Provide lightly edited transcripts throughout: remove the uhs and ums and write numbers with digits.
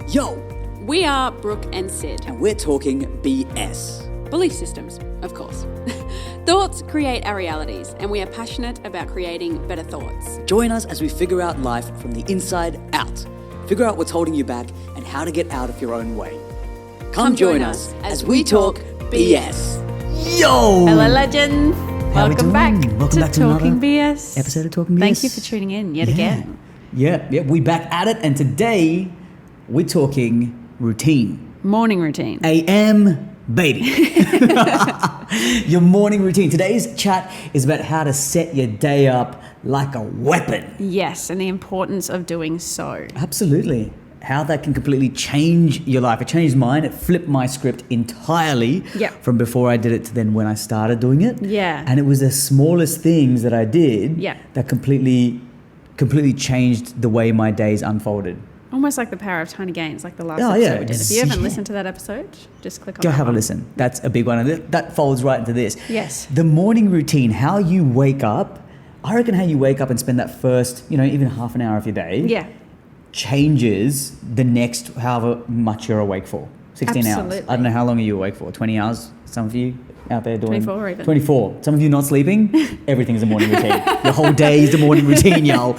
Yo, We are Brooke and Sid. and we're talking BS. Belief systems, of course. Thoughts create our realities, and we are passionate about creating better thoughts. Join us as we figure out life from the inside out. Figure out what's holding you back and how to get out of your own way. Come join us as we talk BS. Yo! Hello, legends. How we Welcome doing? back Welcome to back to Talking another BS. episode of Talking BS. Thank you for tuning in yet again. Yeah, we back at it, and today we're talking routine. Morning routine. AM, baby. Your morning routine. Today's chat is about how to set your day up like a weapon. Yes, and the importance of doing so. Absolutely. How that can completely change your life. It changed mine. It flipped my script entirely Yep. from before I did it to then when I started doing it. Yeah. And it was the smallest things that I did Yeah. that completely changed the way my days unfolded. Almost like the power of tiny gains, like the last Oh, episode yeah. we did. If you haven't Yeah. listened to that episode, just click on Go that have a one. listen. That's a big one. And that folds right into this. Yes. The morning routine, how you wake up. I reckon how you wake up and spend that first, even half an hour of your day. Yeah. Changes the next however much you're awake for. 16 hours. Absolutely. I don't know how long are you awake for. 20 hours? Some of you out there doing 24 even. 24. Some of you not sleeping. Everything's a morning routine. Your whole day is the morning routine, y'all.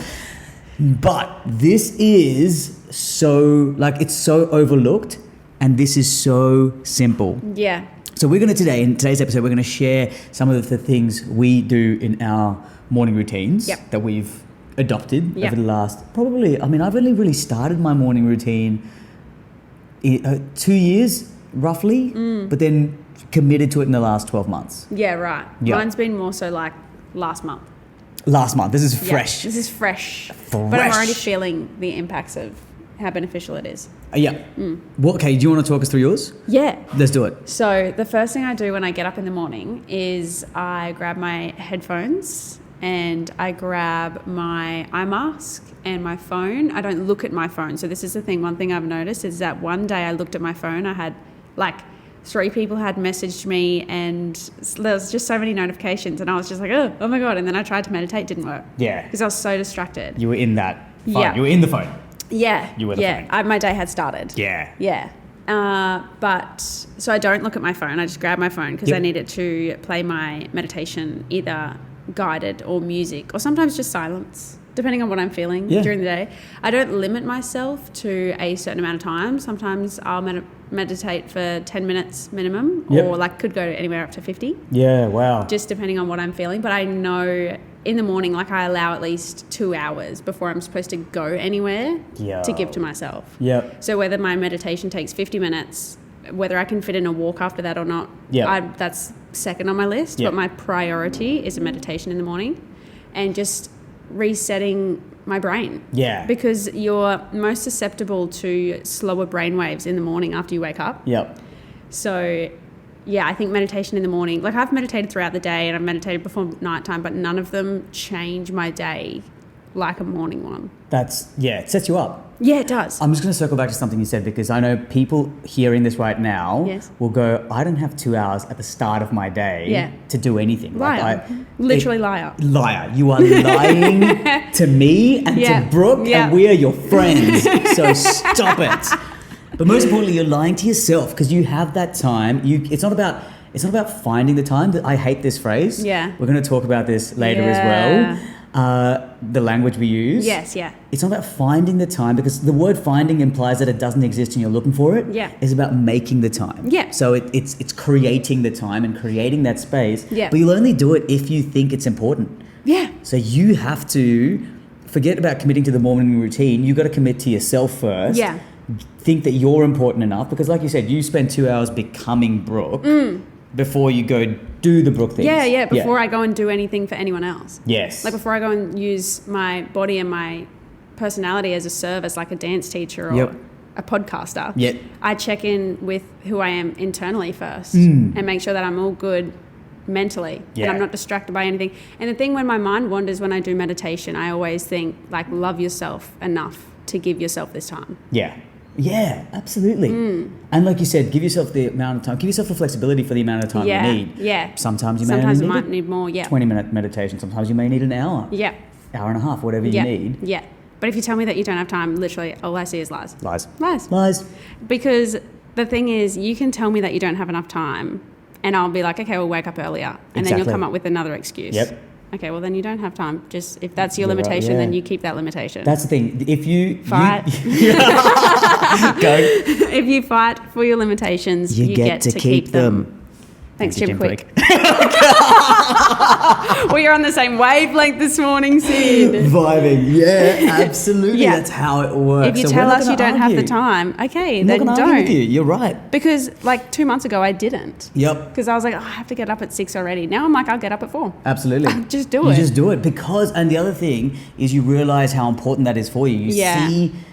But this is so it's so overlooked, and this is so simple. Yeah. So we're going to in today's episode, we're going to share some of the things we do in our morning routines Yep. that we've adopted Yep. over the last I've only really started my morning routine 2 years roughly, but then committed to it in the last 12 months. Yeah, right. Yeah. Mine's been more so like last month. Last month. This is Yeah, fresh. this is fresh. But I'm already feeling the impacts of how beneficial it is. Yeah. Well, okay, do you want to talk us through yours? Yeah. Let's do it. So the first thing I do when I get up in the morning is I grab my headphones and I grab my eye mask and my phone. I don't look at my phone. So this is the thing. One thing I've noticed is that one day I looked at my phone. I had 3 people had messaged me and there was just so many notifications and I was just like, oh my God. And then I tried to meditate, didn't work. Yeah. Because I was so distracted. You were in that phone. Yeah. You were in the phone. Yeah. You were the phone. My day had started. Yeah. Yeah. But so I don't look at my phone. I just grab my phone because Yep. I need it to play my meditation, either guided or music, or sometimes just silence, depending on what I'm feeling during the day. I don't limit myself to a certain amount of time. Sometimes I'll meditate for 10 minutes minimum, Yep. or could go anywhere up to 50, Yeah, wow. just depending on what I'm feeling. But I know in the morning, I allow at least 2 hours before I'm supposed to go anywhere to give to myself. Yep. So whether my meditation takes 50 minutes, whether I can fit in a walk after that or not, that's second on my list. Yep. But my priority is a meditation in the morning and just resetting my brain. Yeah. Because you're most susceptible to slower brain waves in the morning after you wake up. Yep. So, yeah, I think meditation in the morning, I've meditated throughout the day and I've meditated before nighttime, but none of them change my day like a morning one. It sets you up. Yeah, it does. I'm just going to circle back to something you said, because I know people hearing this right now will go, I don't have 2 hours at the start of my day to do anything. Liar. Literally liar. Liar. You are lying to me and to Brooke, and we are your friends. So stop it. But most importantly, you're lying to yourself, because you have that time. It's not about finding the time. I hate this phrase. Yeah. We're going to talk about this later as well. The language we use. Yes, yeah. It's not about finding the time, because the word finding implies that it doesn't exist and you're looking for it. Yeah. It's about making the time. Yeah. So it's creating the time and creating that space. Yeah. But you'll only do it if you think it's important. Yeah. So you have to forget about committing to the morning routine. You got to commit to yourself first. Yeah. Think that you're important enough, because like you said, you spend 2 hours becoming Brooke before you go do the Brooke things. Yeah, before I go and do anything for anyone else. Yes. Before I go and use my body and my personality as a service, like a dance teacher or a podcaster. Yep. I check in with who I am internally first and make sure that I'm all good mentally and I'm not distracted by anything. And the thing, when my mind wanders when I do meditation, I always think love yourself enough to give yourself this time. Yeah. Yeah, absolutely. And like you said, give yourself the amount of time, give yourself the flexibility for the amount of time you need. Yeah. Sometimes you might need more, 20-minute meditation. Sometimes you may need an hour. Yeah. Hour and a half, whatever you need. Yeah. But if you tell me that you don't have time, literally all I see is lies. Lies. Because the thing is, you can tell me that you don't have enough time and I'll be like, okay, we'll wake up earlier. And then you'll come up with another excuse. Yep. Okay, well then you don't have time. Just if that's your limitation, then you keep that limitation. That's the thing. If you fight, go. If you fight for your limitations, you get to keep them. Thanks, Jim Quick. We are on the same wavelength this morning, Sid. Vibing, yeah, absolutely. Yeah. That's how it works. If you tell us you don't have the time, okay, then not don't. With you. You're right. Because like 2 months ago, I didn't. Yep. Because I was like, I have to get up at 6 already. Now I'm like, I'll get up at 4. Absolutely. Just do it. You just do it because, and the other thing is, you realize how important that is for you.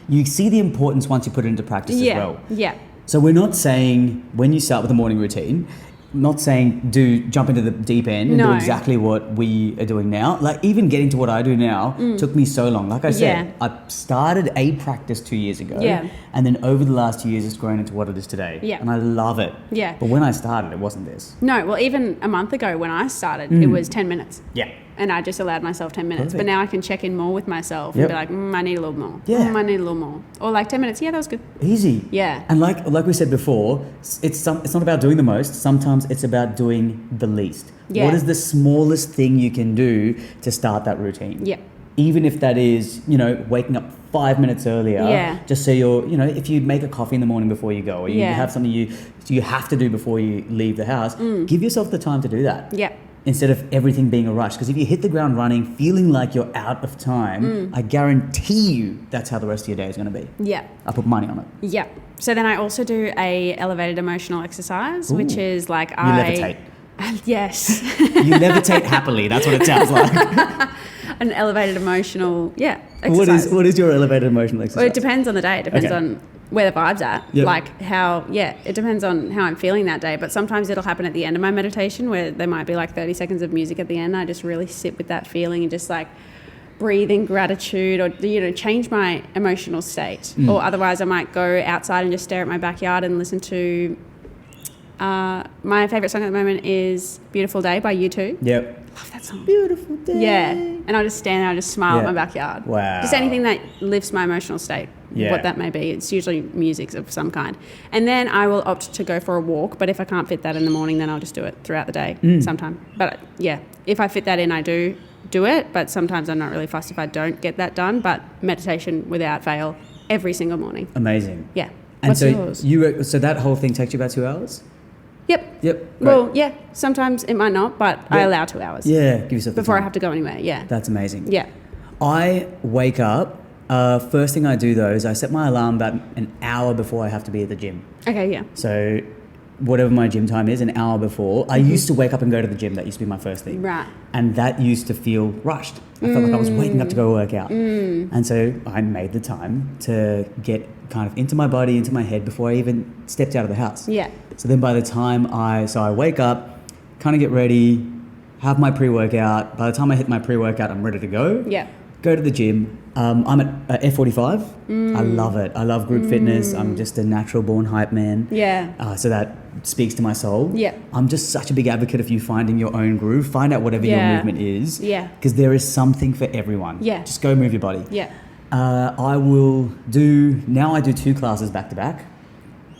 You see the importance once you put it into practice as well. Yeah. So we're not saying when you start with a morning routine, not saying jump into the deep end and do exactly what we are doing now. Like even getting to what I do now took me so long. Like I said, I started a practice 2 years ago. Yeah. And then over the last 2 years, it's grown into what it is today. Yeah. And I love it. Yeah. But when I started, it wasn't this. No, well, even a month ago when I started, it was 10 minutes. Yeah. And I just allowed myself 10 minutes. Perfect. But now I can check in more with myself and be like, I need a little more. Yeah. I need a little more. Or like 10 minutes. Yeah, that was good. Easy. Yeah. And like we said before, it's not about doing the most. Sometimes it's about doing the least. Yeah. What is the smallest thing you can do to start that routine? Yeah. Even if that is, waking up 5 minutes earlier. Yeah. Just so you're, if you make a coffee in the morning before you go, or you have something you have to do before you leave the house, give yourself the time to do that. Yeah. Instead of everything being a rush. Because if you hit the ground running, feeling like you're out of time, I guarantee you that's how the rest of your day is going to be. Yeah. I put money on it. Yeah. So then I also do a elevated emotional exercise, which is like You levitate. Yes. You levitate happily. That's what it sounds like. An elevated emotional, exercise. What is your elevated emotional exercise? Well, it depends on the day. It depends on where the vibe's at. Yep. Like how, it depends on how I'm feeling that day. But sometimes it'll happen at the end of my meditation where there might be like 30 seconds of music at the end. I just really sit with that feeling and just like breathe in gratitude or, change my emotional state. Or otherwise I might go outside and just stare at my backyard and listen to, my favourite song at the moment is Beautiful Day by U2. Yep. Love that song. Beautiful day. Yeah. And I'll just stand there and just smile at my backyard. Wow. Just anything that lifts my emotional state. Yeah. What that may be. It's usually music of some kind. And then I will opt to go for a walk. But if I can't fit that in the morning, then I'll just do it throughout the day sometime. But if I fit that in, I do it. But sometimes I'm not really fussed if I don't get that done. But meditation without fail every single morning. Amazing. Yeah. And What's so yours? So that whole thing takes you about 2 hours? Yep. Yep. Well, sometimes it might not, but I allow 2 hours. Yeah, give yourself the before time. I have to go anywhere. Yeah. That's amazing. Yeah. I wake up. First thing I do though is I set my alarm about an hour before I have to be at the gym. Okay. Yeah. So whatever my gym time is, an hour before. I used to wake up and go to the gym. That used to be my first thing. Right. And that used to feel rushed. I felt like I was waking up to go work out. And so I made the time to get kind of into my body, into my head before I even stepped out of the house. Yeah. So then by the time I wake up, kind of get ready, have my pre-workout. By the time I hit my pre-workout, I'm ready to go. Yeah. Go to the gym. I'm at F45. I love it. I love group fitness. I'm just a natural born hype man. Yeah. So that speaks to my soul. Yeah. I'm just such a big advocate of you finding your own groove. Find out whatever your movement is. Yeah. Because there is something for everyone. Yeah. Just go move your body. Yeah. I do 2 classes back to back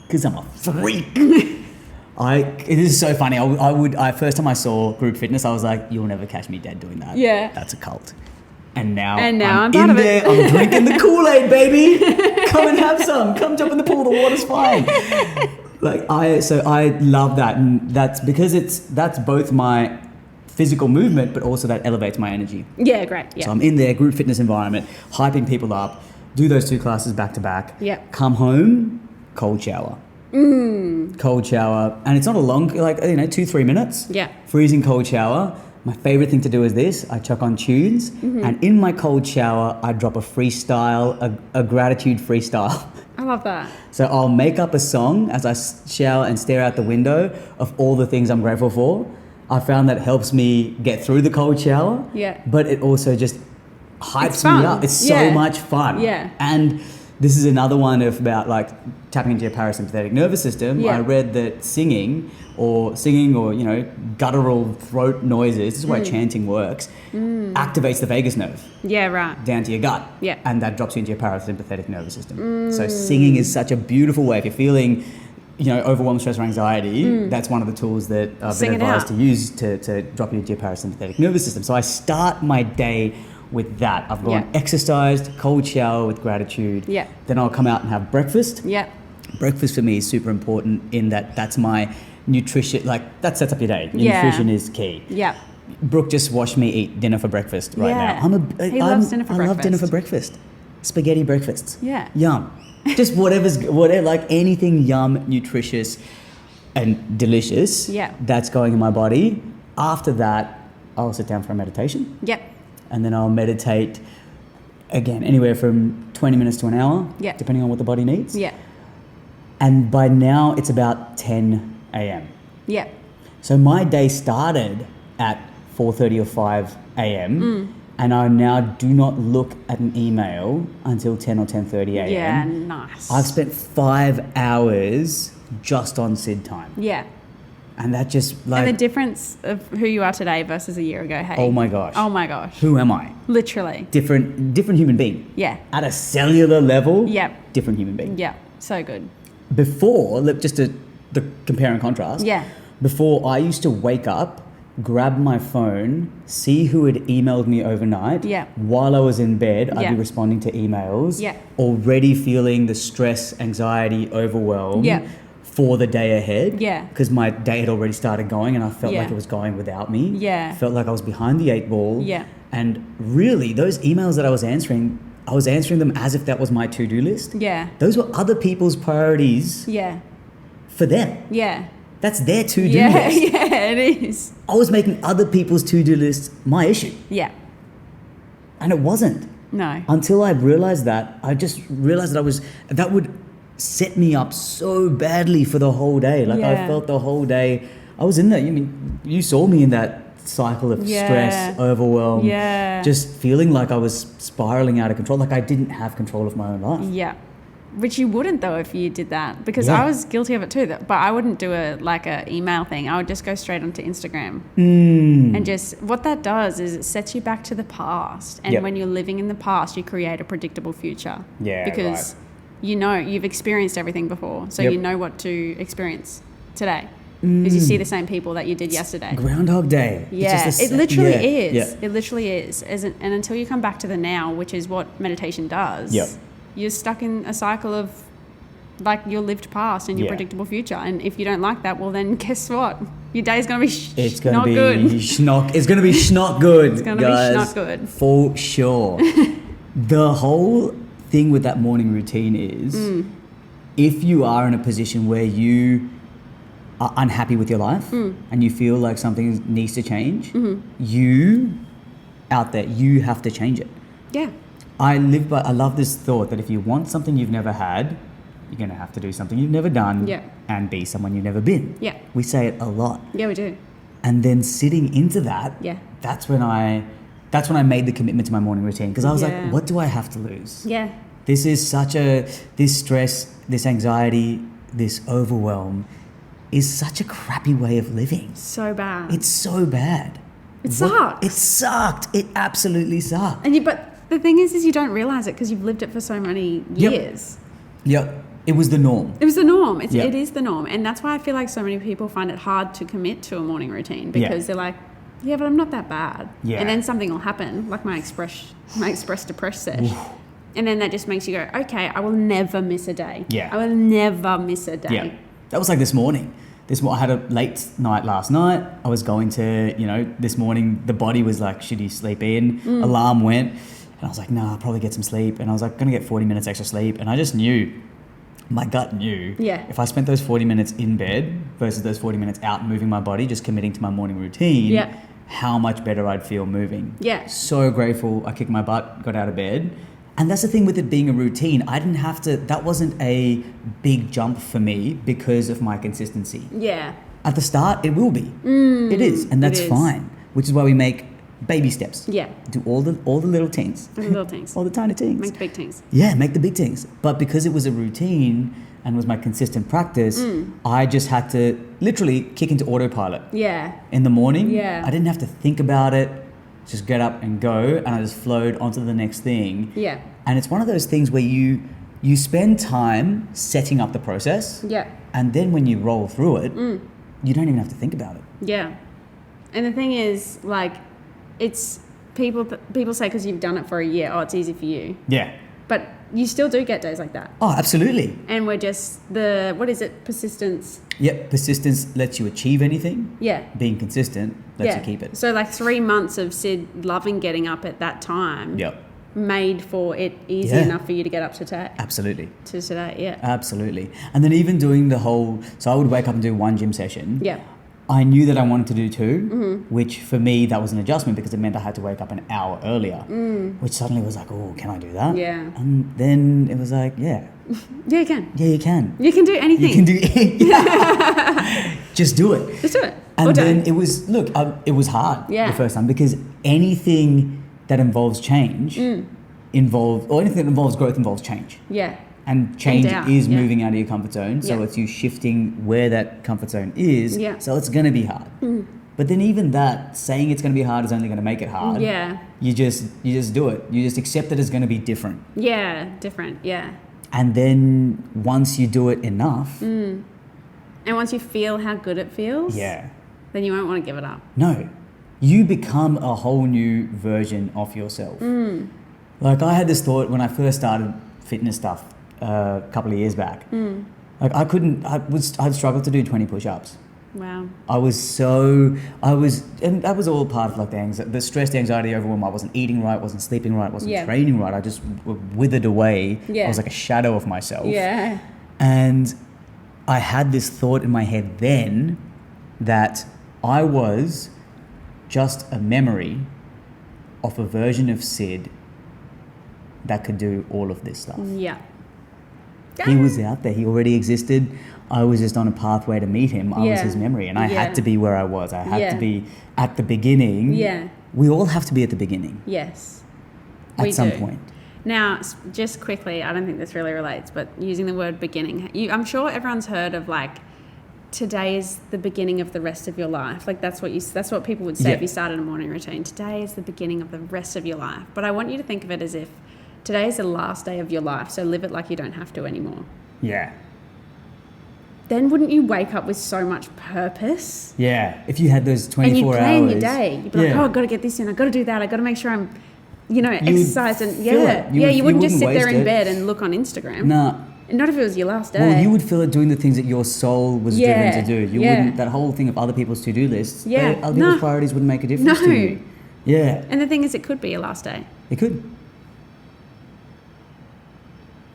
because I'm a freak. It is so funny. I first time I saw group fitness, I was like, you'll never catch me dead doing that. Yeah. That's a cult. And now I'm part of it. I'm drinking the Kool-Aid, baby. Come and have some. Come jump in the pool. The water's fine. I love that, and that's because that's both my physical movement, but also that elevates my energy. Yeah, great. Yeah. So I'm in there, group fitness environment, hyping people up. Do those 2 classes back to back. Yeah. Come home, cold shower. Cold shower, and it's not a long, 2-3 minutes. Yeah. Freezing cold shower. My favorite thing to do is this. I chuck on tunes, and in my cold shower, I drop a freestyle, a gratitude freestyle. I love that. So I'll make up a song as I shower and stare out the window of all the things I'm grateful for. I found that helps me get through the cold shower. Yeah. But it also just hypes fun. me up. It's so much fun. Yeah. And This is another one about like tapping into your parasympathetic nervous system. Yeah. I read that singing or guttural throat noises, this is why chanting works, activates the vagus nerve. Yeah, right. Down to your gut. Yeah. And that drops you into your parasympathetic nervous system. So singing is such a beautiful way. If you're feeling, overwhelmed, stress or anxiety, that's one of the tools that I've been advised to use to drop you into your parasympathetic nervous system. So I start my day with that. I've gone exercised, cold shower with gratitude. Yeah. Then I'll come out and have breakfast. Yeah. Breakfast for me is super important in that's my nutrition, like that sets up your day. Nutrition is key. Yeah. Brooke just watched me eat dinner for breakfast right now. He loves dinner for breakfast. I love dinner for breakfast. Spaghetti breakfasts. Yeah. Yum. Just whatever, like anything yum, nutritious and delicious. Yeah. That's going in my body. After that, I'll sit down for a meditation. Yep. And then I'll meditate again, anywhere from 20 minutes to an hour, depending on what the body needs. Yeah. And by now it's about 10 a.m. Yeah. So my day started at 4:30 or 5 a.m. And I now do not look at an email until 10 or 10:30 a.m. Yeah, nice. I've spent 5 hours just on Sid time. Yeah. And that just like... And the difference of who you are today versus a year ago, hey? Oh my gosh. Oh my gosh. Who am I? Literally. Different human being. Yeah. At a cellular level, Yep. different human being. Yeah. So good. Before, just to the compare and contrast. Yeah. Before, I used to wake up, grab my phone, see who had emailed me overnight. Yeah. While I was in bed, I'd Yeah. be responding to emails. Yeah. Already feeling the stress, anxiety, overwhelm. Yeah. For the day ahead. Yeah. Because my day had already started going and I felt Yeah. like it was going without me. Yeah. Felt like I was behind the 8 ball. Yeah. And really, those emails that I was answering them as if that was my to-do list. Yeah. Those were other people's priorities Yeah. for them. Yeah. That's their to-do Yeah. list. Yeah, it is. I was making other people's to-do lists my issue. Yeah. And it wasn't. No. Until I realized that, I just realized that would set me up so badly for the whole day. Like I felt the whole day, I was in there. You saw me in that cycle of stress, overwhelm, just feeling like I was spiraling out of control, like I didn't have control of my own life. Yeah. Which you wouldn't though if you did that, because I was guilty of it too. But I wouldn't do a email thing. I would just go straight onto Instagram, and just what that does is it sets you back to the past. And when you're living in the past, you create a predictable future. Yeah, because you've experienced everything before, so you know what to experience today. Because you see the same people that you did yesterday. Groundhog Day. Yeah, it literally is. Yeah. It literally is. And until you come back to the now, which is what meditation does, you're stuck in a cycle of like your lived past and your predictable future. And if you don't like that, well then guess what? Your day's going to be it's going not to be good. Schnock. It's going to be schnock good. It's going to be schnock good. For sure. The whole thing with that morning routine is if you are in a position where you are unhappy with your life and you feel like something needs to change, you out there, you have to change it. Yeah. I love this thought that if you want something you've never had, you're going to have to do something you've never done and be someone you've never been. Yeah. We say it a lot. Yeah, we do. And then sitting into that, that's when I made the commitment to my morning routine, because I was like, what do I have to lose? Yeah. This is this stress, this anxiety, this overwhelm is such a crappy way of living. So bad. It's so bad. It sucks. It sucked. It absolutely sucked. But the thing is you don't realize it because you've lived it for so many years. Yep. It was the norm. It was the norm. It is the norm. And that's why I feel like so many people find it hard to commit to a morning routine, because they're like, yeah, but I'm not that bad. Yeah. And then something will happen, like my Express Depressed sesh. And then that just makes you go, okay, I will never miss a day. Yeah. I will never miss a day. Yeah. That was like this morning. I had a late night last night. I was going to, this morning, the body was like, should you sleep in? Alarm went. And I was like, nah, I'll probably get some sleep. And I was like, going to get 40 minutes extra sleep. And I just knew, my gut knew, if I spent those 40 minutes in bed versus those 40 minutes out moving my body, just committing to my morning routine, how much better I'd feel moving. Yeah. So grateful I kicked my butt, got out of bed. And that's the thing with it being a routine. I didn't have to, that wasn't a big jump for me because of my consistency. Yeah. At the start, it will be. It is. And that's fine. Which is why we make baby steps. Yeah. Do all the little things. The little things. All the tiny things. Make the big things. Yeah, make the big things. But because it was a routine and was my consistent practice, I just had to literally kick into autopilot. Yeah. In the morning, Yeah. I didn't have to think about it, just get up and go, and I just flowed onto the next thing. Yeah. And it's one of those things where you spend time setting up the process, Yeah. and then when you roll through it, you don't even have to think about it. Yeah. And the thing is, like, it's people say because you've done it for a year, oh, it's easy for you. Yeah. But you still do get days like that. Oh, absolutely. And we're just what is it? Persistence. Yep, persistence lets you achieve anything. Yeah. Being consistent lets you keep it. So like 3 months of Sid loving getting up at that time. Yep. Made for it easy enough for you to get up to today. Absolutely. To today, yeah. Absolutely. And then even doing the whole, so I would wake up and do one gym session. Yeah. I knew that I wanted to do two, which for me, that was an adjustment because it meant I had to wake up an hour earlier, which suddenly was like, oh, can I do that? Yeah. And then it was like, yeah. Yeah, you can. Yeah, you can. You can do anything. You can do Just do it. Just do it. And then it was, it was hard the first time because anything that involves change or anything that involves growth involves change. Yeah. And change is Yeah. moving out of your comfort zone. So it's you shifting where that comfort zone is. Yeah. So it's going to be hard. But then even that, saying it's going to be hard is only going to make it hard. Yeah. You just do it. You just accept that it's going to be different. Yeah, different. Yeah. And then once you do it enough. And once you feel how good it feels. Yeah. Then you won't want to give it up. No. You become a whole new version of yourself. Like I had this thought when I first started fitness stuff a couple of years back. Like I'd struggled to do 20 push-ups. Wow. And that was all part of like the stress, the anxiety, the overwhelm. I wasn't eating right, wasn't sleeping right, wasn't training right. I just withered away. Yeah. I was like a shadow of myself. Yeah. And I had this thought in my head then that I was just a memory of a version of Sid that could do all of this stuff. Yeah. He was out there. He already existed. I was just on a pathway to meet him. I was his memory. And I had to be where I was. I had to be at the beginning. Yeah. We all have to be at the beginning. Yes. At some point. Now, just quickly, I don't think this really relates, but using the word beginning, I'm sure everyone's heard of like, today is the beginning of the rest of your life. Like that's what people would say if you started a morning routine. Today is the beginning of the rest of your life. But I want you to think of it as if today is the last day of your life, so live it like you don't have to anymore. Yeah. Then wouldn't you wake up with so much purpose? Yeah. If you had those 24 hours. And you'd plan your day. You'd be like, oh, I've got to get this in. I've got to do that. I've got to make sure I'm, exercise. And you wouldn't just sit there in bed and look on Instagram. No. Not if it was your last day. Well, you would feel it doing the things that your soul was driven to do. You wouldn't, that whole thing of other people's to-do lists, other people's priorities wouldn't make a difference to you. Yeah. And the thing is, it could be your last day. It could.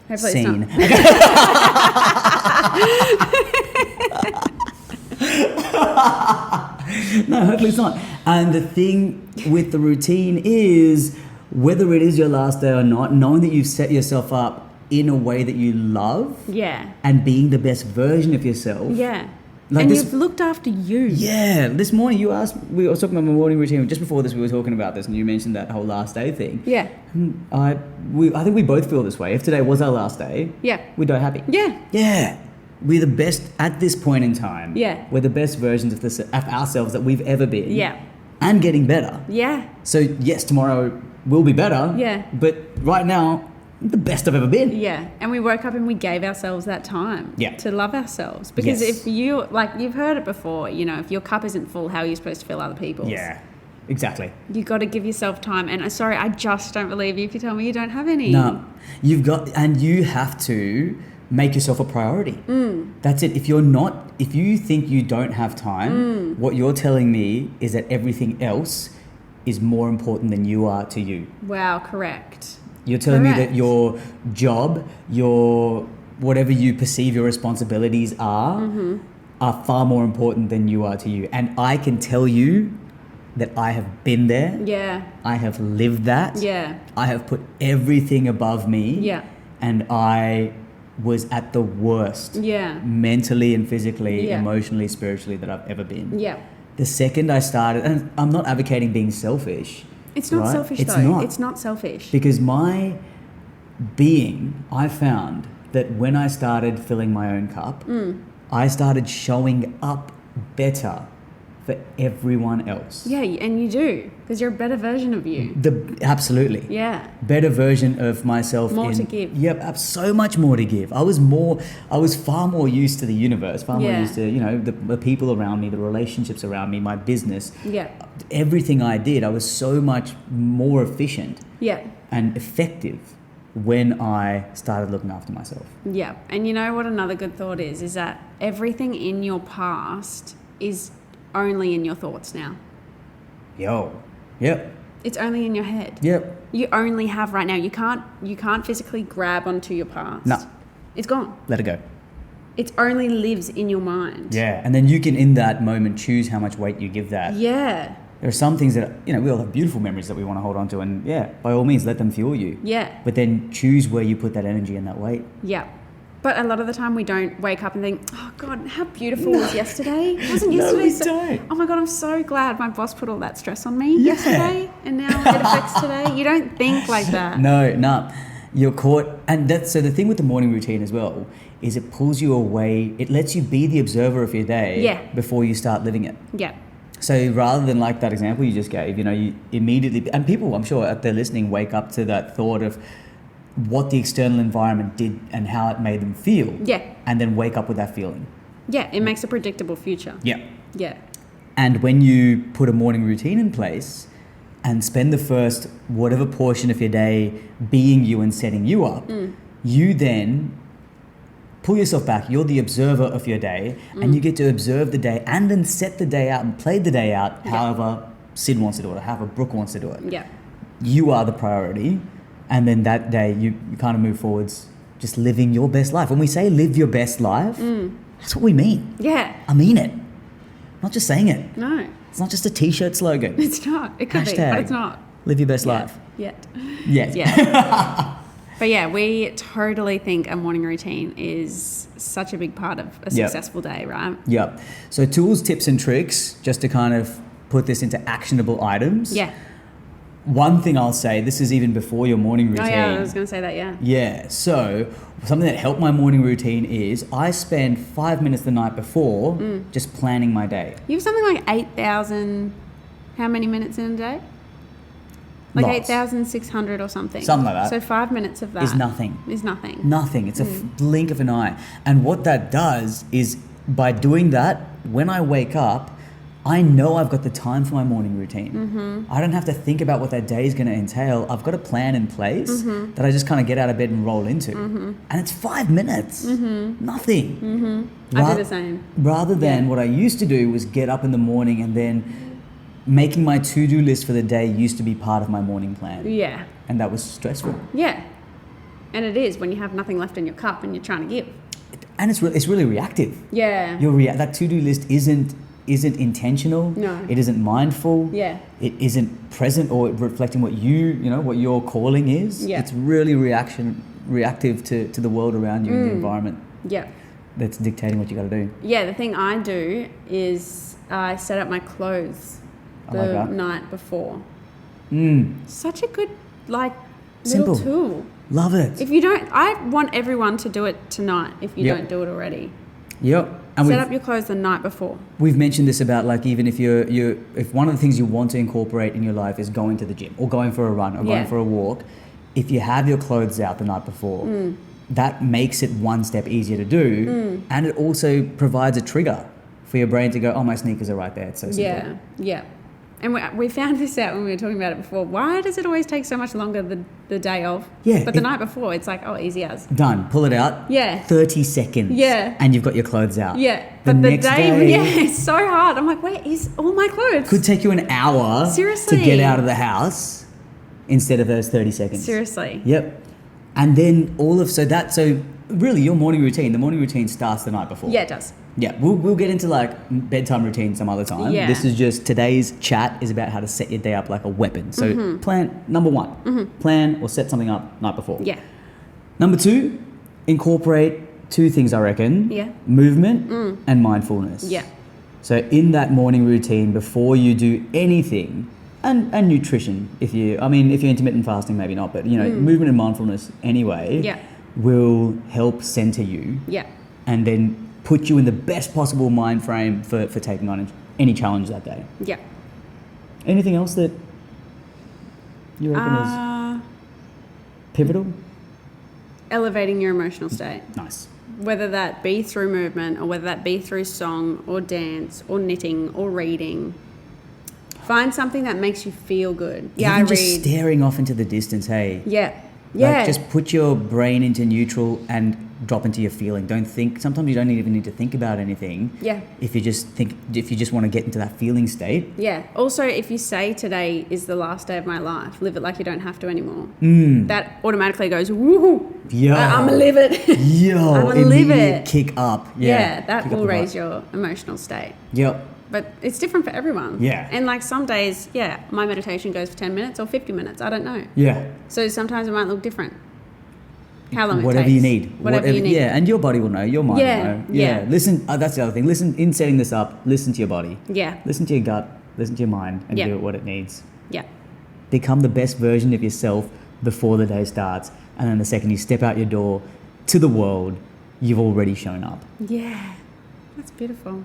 Hopefully Scene. it's not. No, hopefully it's not. And the thing with the routine is, whether it is your last day or not, knowing that you've set yourself up in a way that you love. Yeah. And being the best version of yourself. Yeah. Like and you've looked after you. Yeah. This morning we were talking about my morning routine. Just before this we were talking about this and you mentioned that whole last day thing. Yeah. I think we both feel this way. If today was our last day, we'd die happy. Yeah. Yeah. We're the best at this point in time. Yeah. We're the best versions of ourselves that we've ever been. Yeah. And getting better. Yeah. So yes, tomorrow will be better. Yeah. But right now, the best I've ever been. Yeah. And we woke up and we gave ourselves that time to love ourselves. Because if you, you've heard it before, if your cup isn't full, how are you supposed to fill other people's? Yeah, exactly. You got to give yourself time. And sorry, I just don't believe you if you tell me you don't have any. No, you have to make yourself a priority. That's it. If you think you don't have time, what you're telling me is that everything else is more important than you are to you. Wow, correct. You're telling me that your job, whatever you perceive your responsibilities are far more important than you are to you. And I can tell you that I have been there. Yeah. I have lived that. Yeah. I have put everything above me. Yeah. And I was at the worst. Yeah. Mentally and physically, emotionally, spiritually that I've ever been. Yeah. the second I started, and I'm not advocating being selfish. It's not selfish It's though. not. It's not selfish. Because my being, I found that when I started filling my own cup, I started showing up better for everyone else. Yeah, and you do, because you're a better version of you. Absolutely. Yeah. Better version of myself. More to give. Yep, I have so much more to give. I was far more used to the universe, far more used to, the people around me, the relationships around me, my business. Yeah. Everything I did, I was so much more efficient Yeah. and effective when I started looking after myself. Yeah. And you know what another good thought is that everything in your past is only in your thoughts now. Yep. It's only in your head. Yep. You only have right now. You can't physically grab onto your past. No. It's gone. Let it go. It only lives in your mind. Yeah. And then you can, in that moment, choose how much weight you give that. Yeah. There are some things that, we all have beautiful memories that we want to hold on to, and by all means, let them fuel you. Yeah. But then choose where you put that energy and that weight. Yeah. But a lot of the time we don't wake up and think, oh God, how beautiful was yesterday? Wasn't yesterday don't. Oh my God, I'm so glad my boss put all that stress on me yesterday and now it affects today. You don't think like that. No. You're caught. And so the thing with the morning routine as well is it pulls you away. It lets you be the observer of your day before you start living it. Yeah. So rather than like that example you just gave, you immediately, and people I'm sure out there listening wake up to that thought of what the external environment did and how it made them feel. Yeah. And then wake up with that feeling. Yeah, it makes a predictable future. Yeah. Yeah. And when you put a morning routine in place and spend the first whatever portion of your day being you and setting you up, you then pull yourself back. You're the observer of your day and you get to observe the day and then set the day out and play the day out however Sid wants to do it or however Brooke wants to do it. Yeah. You are the priority. And then that day you kind of move forwards just living your best life. When we say live your best life, that's what we mean. Yeah. I mean it. I'm not just saying it. No. It's not just a t-shirt slogan. It's not. It could be, Hashtag but it's not. Live your best life. Yet. Yes. Yeah. But yeah, we totally think a morning routine is such a big part of a successful day, right? Yep. So tools, tips and tricks, just to kind of put this into actionable items. Yeah. One thing I'll say, this is even before your morning routine. Oh yeah, I was going to say that, yeah. Yeah. So something that helped my morning routine is I spend 5 minutes the night before just planning my day. You have something like 8,000, how many minutes in a day? Like 8,600 or something. Something like that. So 5 minutes of that is nothing. Nothing. It's a blink of an eye. And what that does is by doing that, when I wake up, I know I've got the time for my morning routine. I don't have to think about what that day is going to entail. I've got a plan in place that I just kind of get out of bed and roll into. And it's 5 minutes. Nothing. I do the same. Rather than what I used to do was get up in the morning and then making my to-do list for the day used to be part of my morning plan. Yeah. And that was stressful. Yeah. And it is when you have nothing left in your cup and you're trying to give. And it's really reactive. Yeah. That to-do list isn't intentional. No. It isn't mindful. Yeah. It isn't present or reflecting what what your calling is. Yeah. It's really reactive to the world around you and the environment. Yeah. That's dictating what you got to do. Yeah, the thing I do is I set up my clothes the night before. Such a good Simple. little tool. Love it. If you don't, I want everyone to do it tonight if you don't do it already. Yep. And set up your clothes the night before. We've mentioned this about even if if one of the things you want to incorporate in your life is going to the gym or going for a run or going for a walk, if you have your clothes out the night before, that makes it one step easier to do, and it also provides a trigger for your brain to go, oh, my sneakers are right there. It's so simple. Yeah. And we found this out when we were talking about it before. Why does it always take so much longer the day of? Yeah. But the night before, it's like, oh, easy as. Done. Pull it out. Yeah. 30 seconds. Yeah. And you've got your clothes out. Yeah. The next day, it's so hard. I'm like, where is all my clothes? Could take you an hour Seriously. to get out of the house instead of those 30 seconds. Seriously. Yep. And then so really your morning routine starts the night before. Yeah, it does. Yeah, we'll get into bedtime routine some other time. Yeah. This is just today's chat is about how to set your day up like a weapon. So plan, number one, plan or set something up night before. Yeah. Number two, incorporate two things I reckon. Yeah. Movement and mindfulness. Yeah. So in that morning routine, before you do anything, and nutrition, if you're intermittent fasting, maybe not, but movement and mindfulness anyway, will help center you. Yeah. And then put you in the best possible mind frame for taking on any challenge that day. Yeah. Anything else that you reckon is pivotal? Elevating your emotional state. Nice. Whether that be through movement or whether that be through song or dance or knitting or reading. Find something that makes you feel good. Yeah, Even just staring off into the distance, hey? Yeah. Yeah. Like just put your brain into neutral and drop into your feeling. Don't think. Sometimes you don't even need to think about anything. Yeah. If you just want to get into that feeling state. Yeah. Also, if you say today is the last day of my life, live it like you don't have to anymore. That automatically goes, woohoo. Yo. I'm gonna live it. Yo. I'm gonna live it. Kick up. Yeah. That will raise your emotional state. Yep. But it's different for everyone. Yeah. And like some days, my meditation goes for 10 minutes or 50 minutes. I don't know. Yeah. So sometimes it might look different. How long Whatever it takes. you need. Whatever you need. Yeah, and your body will know. Your mind will know. Yeah. Listen, that's the other thing. Listen, in setting this up, listen to your body. Yeah. Listen to your gut. Listen to your mind and do what it needs. Yeah. Become the best version of yourself before the day starts. And then the second you step out your door to the world, you've already shown up. Yeah. That's beautiful.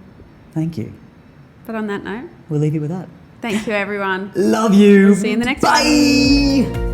Thank you. But on that note, We'll leave you with that. thank you, everyone. Love you. See you in the next one. Bye.